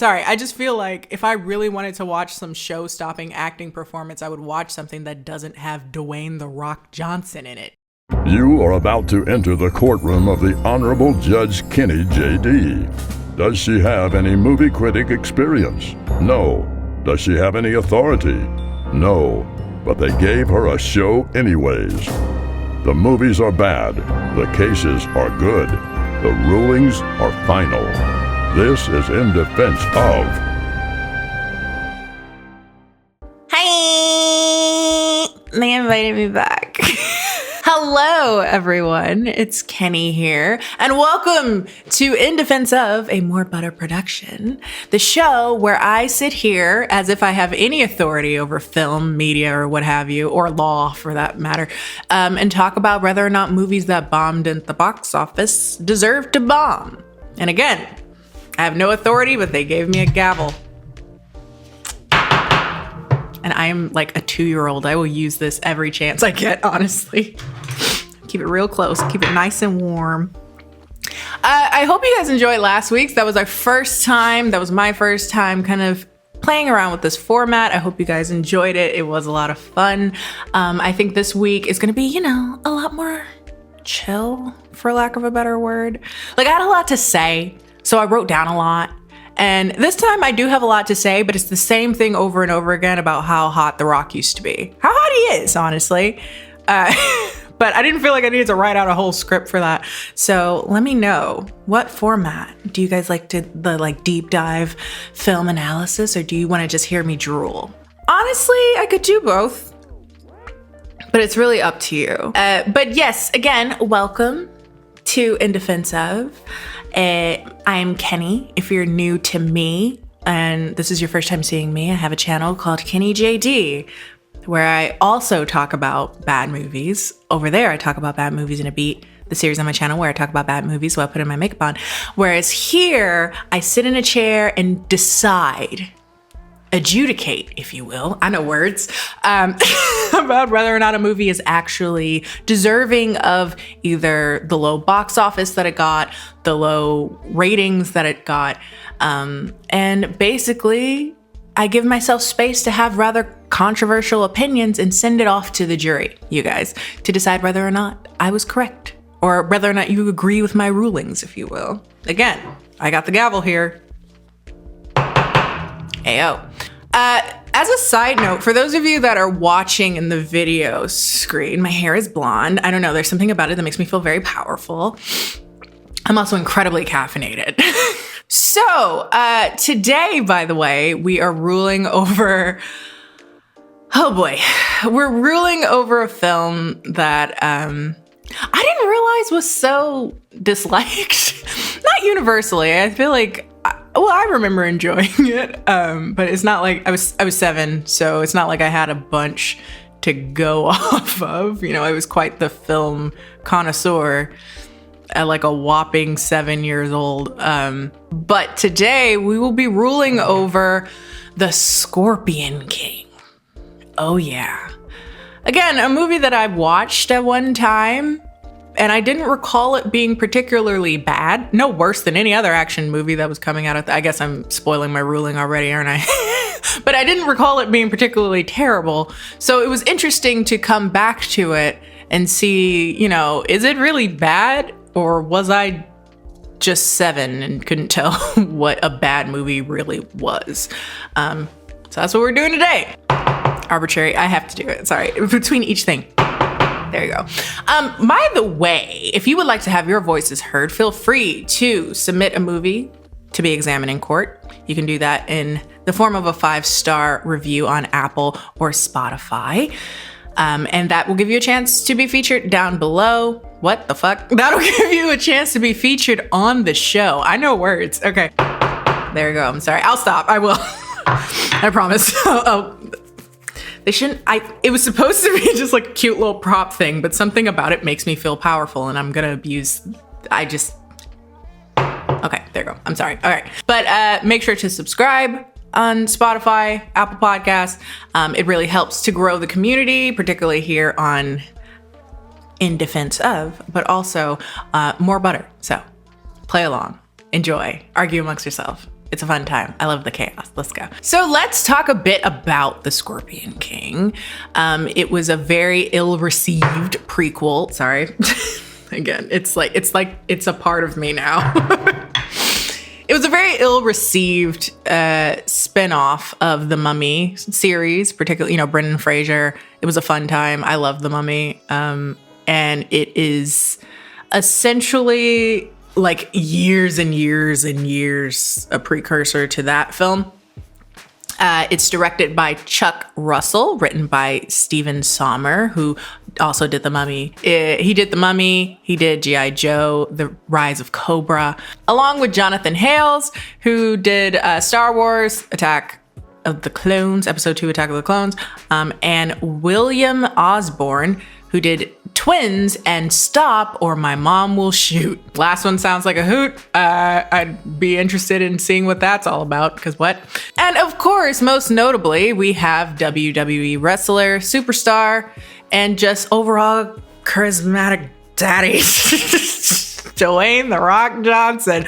Sorry, I just feel like if I really wanted to watch some show-stopping acting performance, I would watch something that doesn't have Dwayne "The Rock" Johnson in it. You are about to enter the courtroom of the Honorable Judge KennieJD. Does she have any movie critic experience? No. Does she have any authority? No. But they gave her a show anyways. The movies are bad. The cases are good. The rulings are final. This is in defense of... Hi! They invited me back. Hello, everyone. It's Kennie here, and welcome to In Defense of, a More Butter production, the show where I sit here as if I have any authority over film, media, or what have you, or law for that matter, and talk about whether or not movies that bombed at the box office deserve to bomb. And again, I have no authority, but they gave me a gavel. And I am like a 2-year-old. I will use this every chance I get, honestly. Keep it real close. Keep it nice and warm. I hope you guys enjoyed last week's. That was our first time. That was my first time kind of playing around with this format. I hope you guys enjoyed it. It was a lot of fun. I think this week is going to be, a lot more chill, for lack of a better word. Like, I had a lot to say, so I wrote down a lot. And this time I do have a lot to say, but it's the same thing over and over again about how hot The Rock used to be. How hot he is, honestly. But I didn't feel like I needed to write out a whole script for that. So let me know, what format? Do you guys like the deep dive film analysis, or do you want to just hear me drool? Honestly, I could do both, but it's really up to you. But yes, again, welcome to In Defense of. I'm Kennie. If you're new to me and this is your first time seeing me, I have a channel called KennieJD where I also talk about bad movies. Over there, I talk about bad movies in a beat. The series on my channel where I talk about bad movies while I put in my makeup on. Whereas here, I sit in a chair and decide, adjudicate, if you will, I know words, about whether or not a movie is actually deserving of either the low box office that it got, the low ratings that it got, and basically, I give myself space to have rather controversial opinions and send it off to the jury, you guys, to decide whether or not I was correct, or whether or not you agree with my rulings, if you will. Again, I got the gavel here. Ayo. As a side note, for those of you that are watching in the video screen, my hair is blonde. I don't know, there's something about it that makes me feel very powerful. I'm also incredibly caffeinated. So, today, by the way, we are ruling over, oh boy, we're ruling over a film that, I didn't realize was so disliked. Not universally, I feel like, well, I remember enjoying it, but it's not like I was 7, so it's not like I had a bunch to go off of. I was quite the film connoisseur at like a whopping 7 years old. But today we will be ruling over The Scorpion King. Oh yeah. Again, a movie that I watched at one time, and I didn't recall it being particularly bad. No worse than any other action movie that was coming out. I guess I'm spoiling my ruling already, aren't I? But I didn't recall it being particularly terrible. So it was interesting to come back to it and see, is it really bad? Or was I just 7 and couldn't tell what a bad movie really was? So that's what we're doing today. Arbitrary, I have to do it. Sorry, between each thing. There you go. By the way, if you would like to have your voices heard, feel free to submit a movie to be examined in court. You can do that in the form of a 5-star review on Apple or Spotify. And that will give you a chance to be featured down below. What the fuck? That'll give you a chance to be featured on the show. I know words. Okay. There you go. I'm sorry. I'll stop. I will. I promise. They shouldn't, it was supposed to be just like a cute little prop thing, but something about it makes me feel powerful and I'm gonna abuse, okay, there you go. I'm sorry. All right. But make sure to subscribe on Spotify, Apple Podcasts. It really helps to grow the community, particularly here on In Defense of, but also more butter. So play along, enjoy, argue amongst yourself. It's a fun time. I love the chaos. Let's go. So let's talk a bit about The Scorpion King. It was a very ill-received prequel. Sorry. Again, it's a part of me now. It was a very ill-received spin-off of the Mummy series, particularly, Brendan Fraser. It was a fun time. I love the Mummy. And it is essentially like years and years and years a precursor to that film. It's directed by Chuck Russell, written by Stephen Sommer, who also did The Mummy. He did The Mummy, he did G.I. Joe, The Rise of Cobra, along with Jonathan Hales, who did Star Wars, Attack of the Clones, Episode 2, Attack of the Clones, and William Osborne, who did Twins and Stop or My Mom Will Shoot. Last one sounds like a hoot. I'd be interested in seeing what that's all about, because what? And of course, most notably, we have WWE wrestler, superstar, and just overall charismatic daddy, Dwayne "The Rock" Johnson,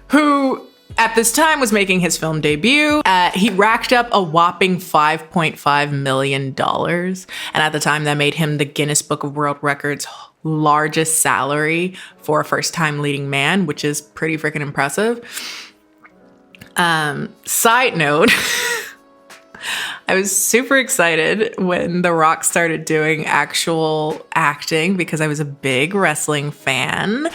who at this time was making his film debut. He racked up a whopping $5.5 million. And at the time, that made him the Guinness Book of World Records largest salary for a first-time leading man, which is pretty freaking impressive. Side note, I was super excited when The Rock started doing actual acting because I was a big wrestling fan.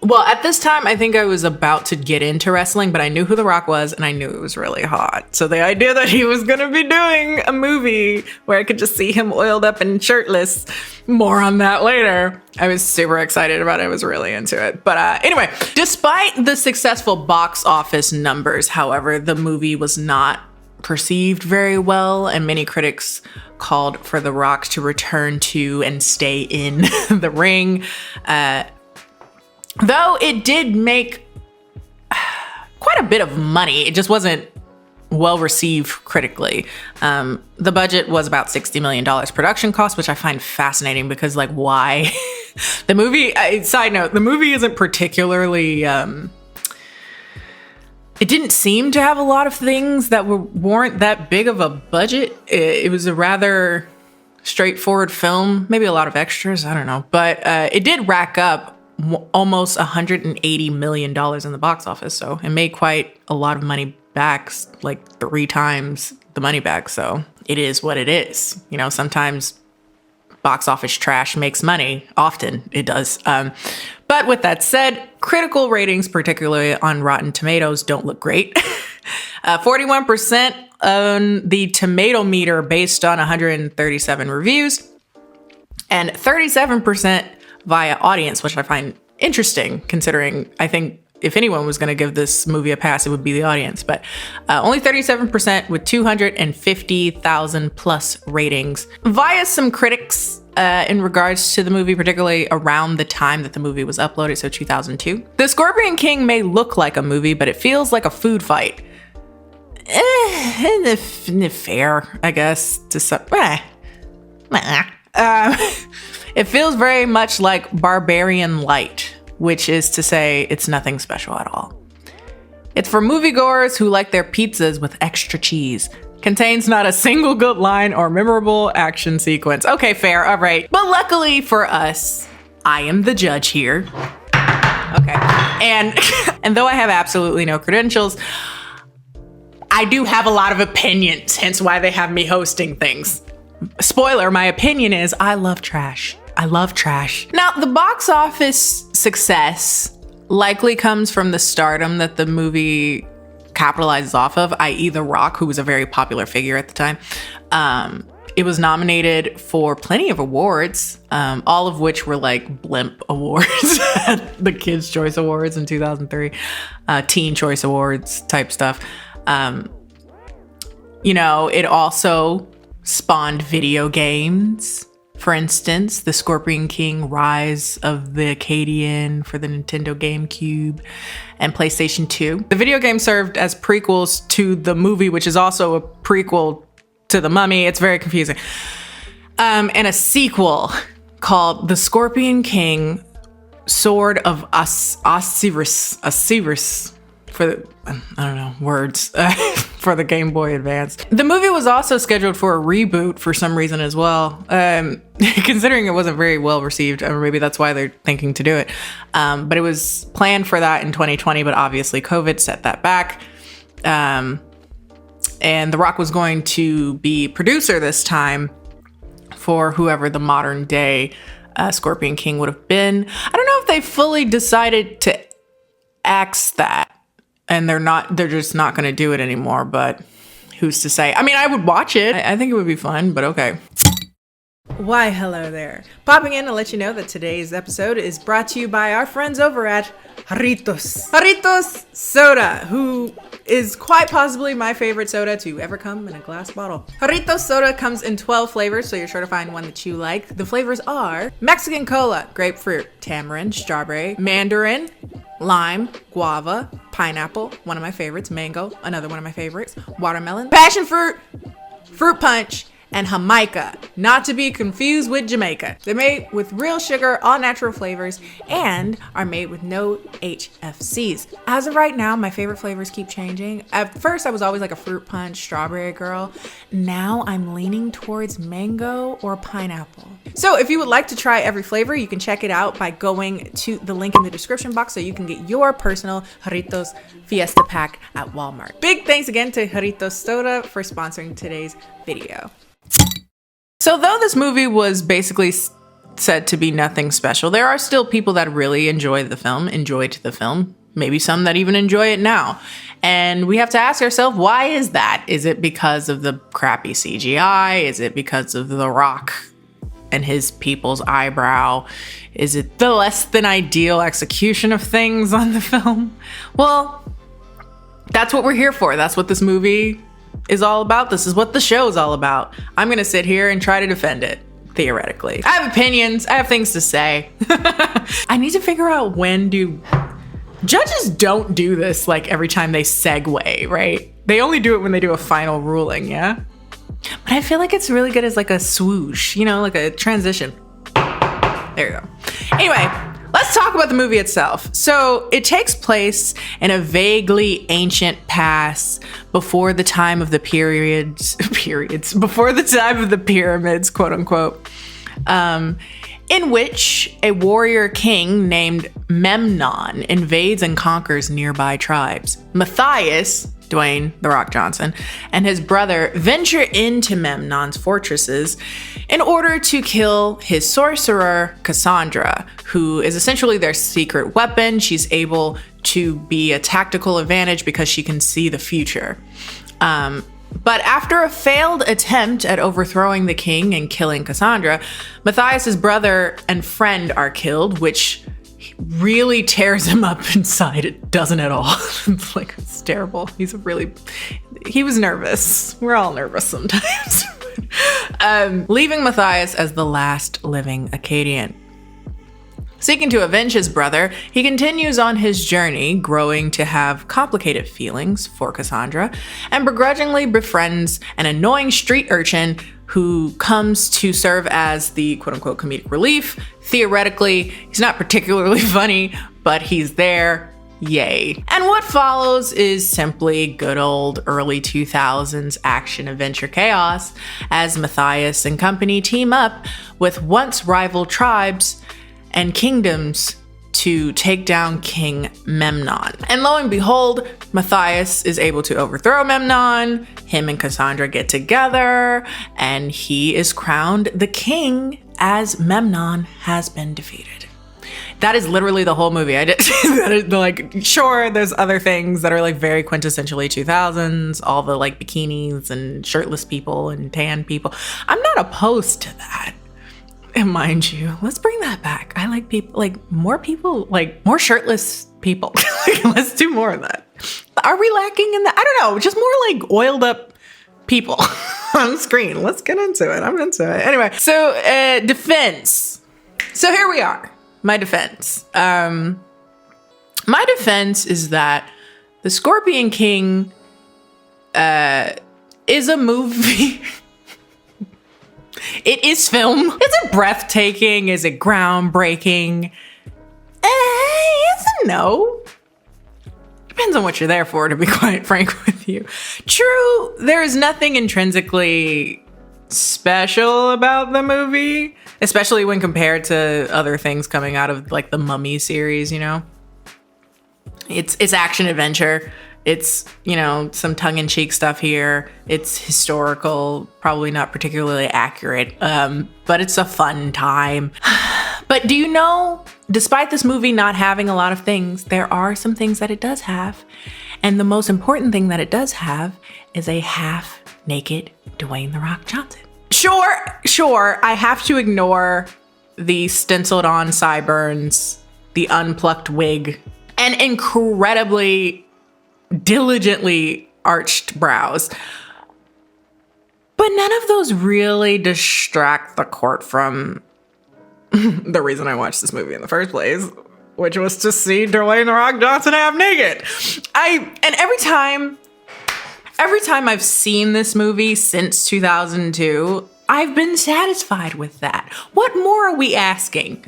Well, at this time, I think I was about to get into wrestling, but I knew who The Rock was and I knew it was really hot. So the idea that he was going to be doing a movie where I could just see him oiled up and shirtless, more on that later, I was super excited about it. I was really into it. But anyway, despite the successful box office numbers, however, the movie was not perceived very well, and many critics called for The Rock to return to and stay in the ring. Though it did make quite a bit of money, it just wasn't well received critically. The budget was about $60 million production cost, which I find fascinating because, like, why? The movie, side note, the movie isn't particularly, it didn't seem to have a lot of things that weren't that big of a budget. It was a rather straightforward film, maybe a lot of extras, I don't know. But it did rack up almost $180 million in the box office. So it made quite a lot of money back, like 3 times the money back. So it is what it is. Sometimes box office trash makes money. Often it does. But with that said, critical ratings, particularly on Rotten Tomatoes, don't look great. 41% on the tomato meter based on 137 reviews, and 37% via audience, which I find interesting considering I think if anyone was going to give this movie a pass, it would be the audience. But only 37% with 250,000 plus ratings. Via some critics in regards to the movie, particularly around the time that the movie was uploaded, so 2002. The Scorpion King may look like a movie, but it feels like a food fight. Fair, I guess, to some... It feels very much like Barbarian Light, which is to say it's nothing special at all. It's for moviegoers who like their pizzas with extra cheese. Contains not a single good line or memorable action sequence. Okay, fair, all right. But luckily for us, I am the judge here. Okay, and though I have absolutely no credentials, I do have a lot of opinions, hence why they have me hosting things. Spoiler, my opinion is I love trash. I love trash. Now, the box office success likely comes from the stardom that the movie capitalizes off of, i.e. The Rock, who was a very popular figure at the time. It was nominated for plenty of awards, all of which were like blimp awards, the Kids' Choice Awards in 2003, Teen Choice Awards type stuff. It also spawned video games. For instance, The Scorpion King: Rise of the Acadian for the Nintendo GameCube and PlayStation 2. The video game served as prequels to the movie, which is also a prequel to The Mummy. It's very confusing. And a sequel called The Scorpion King: Sword of Osiris. for the, I don't know, words for the Game Boy Advance. The movie was also scheduled for a reboot for some reason as well, considering it wasn't very well received, or maybe that's why they're thinking to do it. But it was planned for that in 2020, but obviously COVID set that back. And The Rock was going to be producer this time for whoever the modern day Scorpion King would have been. I don't know if they fully decided to axe that. And they're just not going to do it anymore, but who's to say? I mean, I would watch it. I think it would be fun, but okay. Why, hello there. Popping in to let you know that today's episode is brought to you by our friends over at Jarritos Soda, who is quite possibly my favorite soda to ever come in a glass bottle. Jarritos Soda comes in 12 flavors, so you're sure to find one that you like. The flavors are Mexican Cola, grapefruit, tamarind, strawberry, mandarin, lime, guava, pineapple, one of my favorites, mango, another one of my favorites, watermelon, passion fruit, fruit punch, and Jamaica, not to be confused with Jamaica. They're made with real sugar, all natural flavors, and are made with no HFCs. As of right now, my favorite flavors keep changing. At first, I was always like a fruit punch, strawberry girl. Now I'm leaning towards mango or pineapple. So if you would like to try every flavor, you can check it out by going to the link in the description box so you can get your personal Jarritos Fiesta Pack at Walmart. Big thanks again to Jarritos Soda for sponsoring today's video. So though this movie was basically said to be nothing special, there are still people that really enjoyed the film, maybe some that even enjoy it now. And we have to ask ourselves, why is that? Is it because of the crappy CGI? Is it because of The Rock and his people's eyebrow? Is it the less than ideal execution of things on the film? Well, that's what we're here for. That's what this movie is all about. This is what the show is all about. I'm gonna sit here and try to defend it, theoretically. I have opinions, I have things to say. I need to figure out judges don't do this like every time they segue, right? They only do it when they do a final ruling, yeah? But I feel like it's really good as like a swoosh, you know, like a transition. There you go. Anyway, let's talk about the movie itself. So it takes place in a vaguely ancient past before the time of the before the time of the pyramids, quote unquote, in which a warrior king named Memnon invades and conquers nearby tribes. Matthias, Dwayne, The Rock Johnson, and his brother venture into Memnon's fortresses in order to kill his sorcerer, Cassandra, who is essentially their secret weapon. She's able to be a tactical advantage because she can see the future. But after a failed attempt at overthrowing the king and killing Cassandra, Matthias's brother and friend are killed, which really tears him up inside. It doesn't at all. It's terrible. He was nervous. We're all nervous sometimes. Leaving Matthias as the last living Akkadian. Seeking to avenge his brother, he continues on his journey, growing to have complicated feelings for Cassandra, and begrudgingly befriends an annoying street urchin who comes to serve as the quote-unquote comedic relief. Theoretically, he's not particularly funny, but he's there. Yay. And what follows is simply good old early 2000s action adventure chaos as Matthias and company team up with once rival tribes and kingdoms to take down King Memnon. And lo and behold, Matthias is able to overthrow Memnon. Him and Cassandra get together, and he is crowned the king as Memnon has been defeated. That is literally the whole movie. Sure, there's other things that are like very quintessentially 2000s, all the like bikinis and shirtless people and tan people. I'm not opposed to that. And mind you, let's bring that back. I like more shirtless people. Let's do more of that. Are we lacking in that? I don't know, just more like oiled up people on screen. Let's get into it. I'm into it. Anyway, so defense. So here we are. My defense. My defense is that The Scorpion King is a movie. It is film. Is it breathtaking? Is it groundbreaking? It's a no. Depends on what you're there for, to be quite frank with you. True, there is nothing intrinsically special about the movie, especially when compared to other things coming out of like the Mummy series, you know? It's action adventure. It's, you know, some tongue-in-cheek stuff here. It's historical, probably not particularly accurate, but it's a fun time. But do you know, despite this movie not having a lot of things, there are some things that it does have. And the most important thing that it does have is a half-naked Dwayne "The Rock" Johnson. Sure, I have to ignore the stenciled on sideburns, the unplucked wig, and incredibly diligently arched brows. But none of those really distract the court from the reason I watched this movie in the first place, which was to see Dwayne "The Rock" Johnson half naked. And every time I've seen this movie since 2002, I've been satisfied with that. What more are we asking?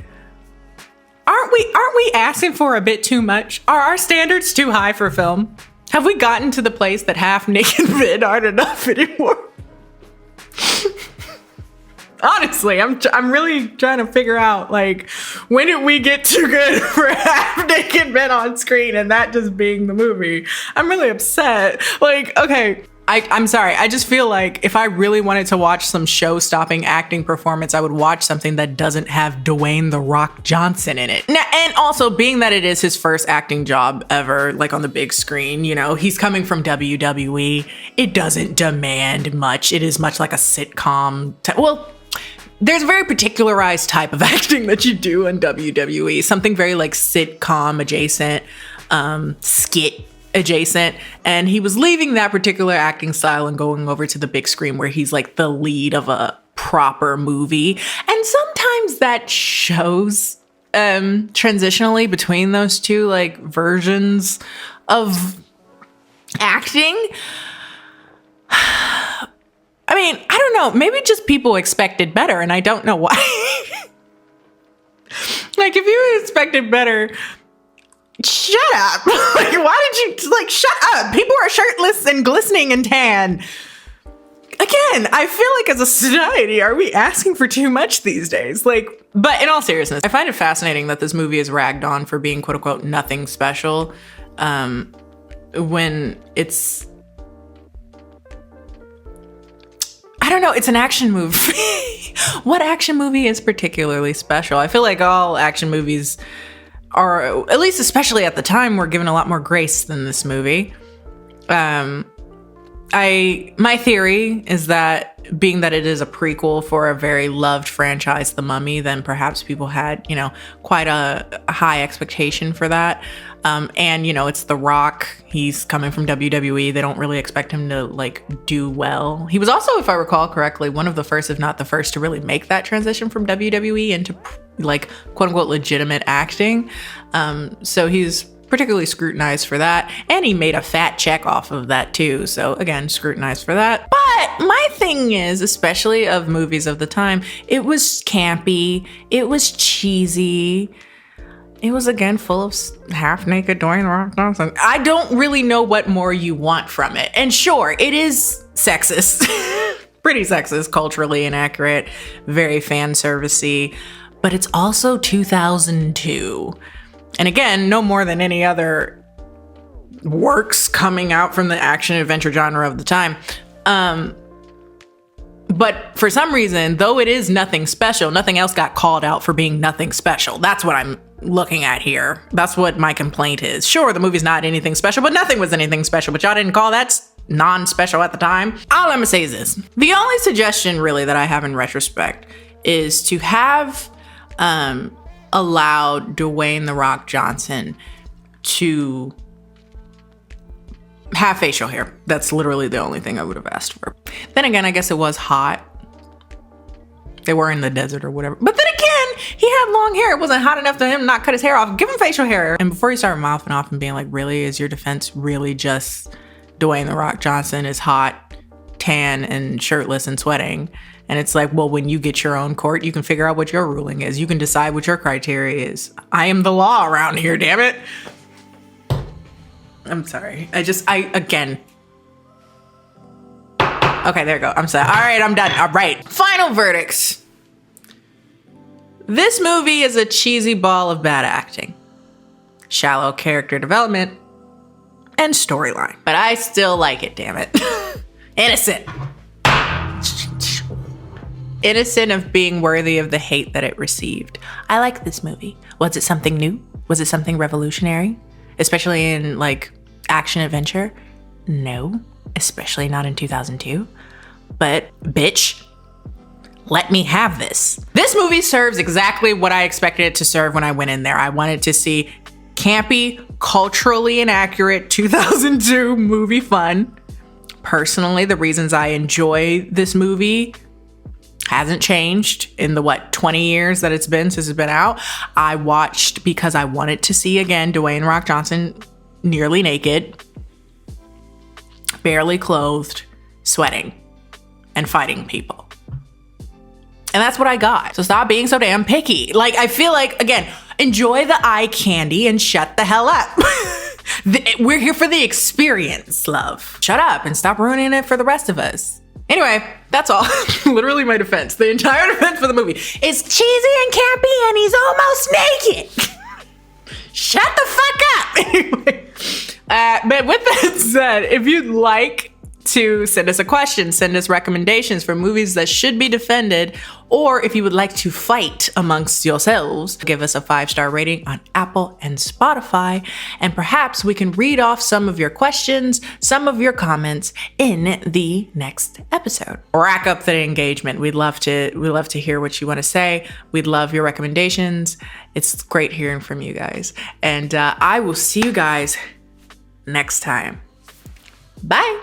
Aren't we asking for a bit too much? Are our standards too high for film? Have we gotten to the place that half naked men aren't enough anymore? Honestly, I'm really trying to figure out, like, when did we get too good for half-naked men on screen and that just being the movie? I'm really upset. Like, okay, I'm sorry. I just feel like if I really wanted to watch some show-stopping acting performance, I would watch something that doesn't have Dwayne "The Rock" Johnson in it. Now, and also, being that it is his first acting job ever, like on the big screen, you know, he's coming from WWE. It doesn't demand much. It is much like a sitcom. Well, there's a very particularized type of acting that you do in WWE, something very like sitcom adjacent, skit adjacent. And he was leaving that particular acting style and going over to the big screen where he's like the lead of a proper movie. And sometimes that shows transitionally between those two like versions of acting. I mean, I don't know. Maybe just people expected better, and I don't know why. Like, if you expected better, shut up. Like, why did you, like, shut up? People are shirtless and glistening and tan. Again, I feel like as a society, are we asking for too much these days? Like, but in all seriousness, I find it fascinating that this movie is ragged on for being, quote unquote, nothing special, when it's, I don't know, it's an action movie. What action movie is particularly special? I feel like all action movies are, at least especially at the time, were given a lot more grace than this movie. My theory is that being that it is a prequel for a very loved franchise, The Mummy, then perhaps people had, you know, quite a high expectation for that. And, you know, it's The Rock. He's coming from WWE. They don't really expect him to, like, do well. He was also, if I recall correctly, one of the first, if not the first, to really make that transition from WWE into, like, quote-unquote, legitimate acting. So he's particularly scrutinized for that. And he made a fat check off of that, too. So, again, scrutinized for that. But my thing is, especially of movies of the time, it was campy. It was cheesy. It was, again, full of half-naked Dwayne "The Rock" Johnson. I don't really know what more you want from it. And sure, it is sexist. Pretty sexist, culturally inaccurate, very fan servicey. But it's also 2002. And again, no more than any other works coming out from the action-adventure genre of the time. But for some reason, though it is nothing special, nothing else got called out for being nothing special. That's what I'm looking at here. That's what my complaint is. Sure, the movie's not anything special, but nothing was anything special. But y'all didn't call that non-special at the time. All I'm gonna say is this. The only suggestion really that I have in retrospect is to have allowed Dwayne "The Rock" Johnson to have facial hair. That's literally the only thing I would have asked for. Then again, I guess it was hot. They were in the desert or whatever. But then again, he had long hair. It wasn't hot enough for him to not cut his hair off. Give him facial hair. And before you start mouthing off and being like, really, is your defense really just Dwayne "The Rock" Johnson is hot, tan, and shirtless and sweating? And it's like, well, when you get your own court, you can figure out what your ruling is. You can decide what your criteria is. I am the law around here, damn it. I'm sorry. Again. Okay, there we go. I'm sorry. All right, I'm done. All right. Final verdicts. This movie is a cheesy ball of bad acting, shallow character development, and storyline. But I still like it, damn it. Innocent. Innocent of being worthy of the hate that it received. I like this movie. Was it something new? Was it something revolutionary? Especially in like action adventure? No, especially not in 2002. But bitch, let me have this. This movie serves exactly what I expected it to serve when I went in there. I wanted to see campy, culturally inaccurate 2002 movie fun. Personally, the reasons I enjoy this movie hasn't changed in the 20 years that it's been since it's been out. I watched because I wanted to see again Dwayne "Rock" Johnson nearly naked, barely clothed, sweating, and fighting people. And that's what I got. So stop being so damn picky. Like, I feel like, again, enjoy the eye candy and shut the hell up. We're here for the experience, love. Shut up and stop ruining it for the rest of us. Anyway, that's all. Literally my defense. The entire defense for the movie is cheesy and campy and he's almost naked. Shut the fuck up. Anyway, but with that said, if you'd like to send us a question, send us recommendations for movies that should be defended, or if you would like to fight amongst yourselves, give us a 5-star rating on Apple and Spotify, and perhaps we can read off some of your questions, some of your comments in the next episode. Rack up the engagement. We'd love to hear what you want to say. We'd love your recommendations. It's great hearing from you guys. And I will see you guys next time. Bye.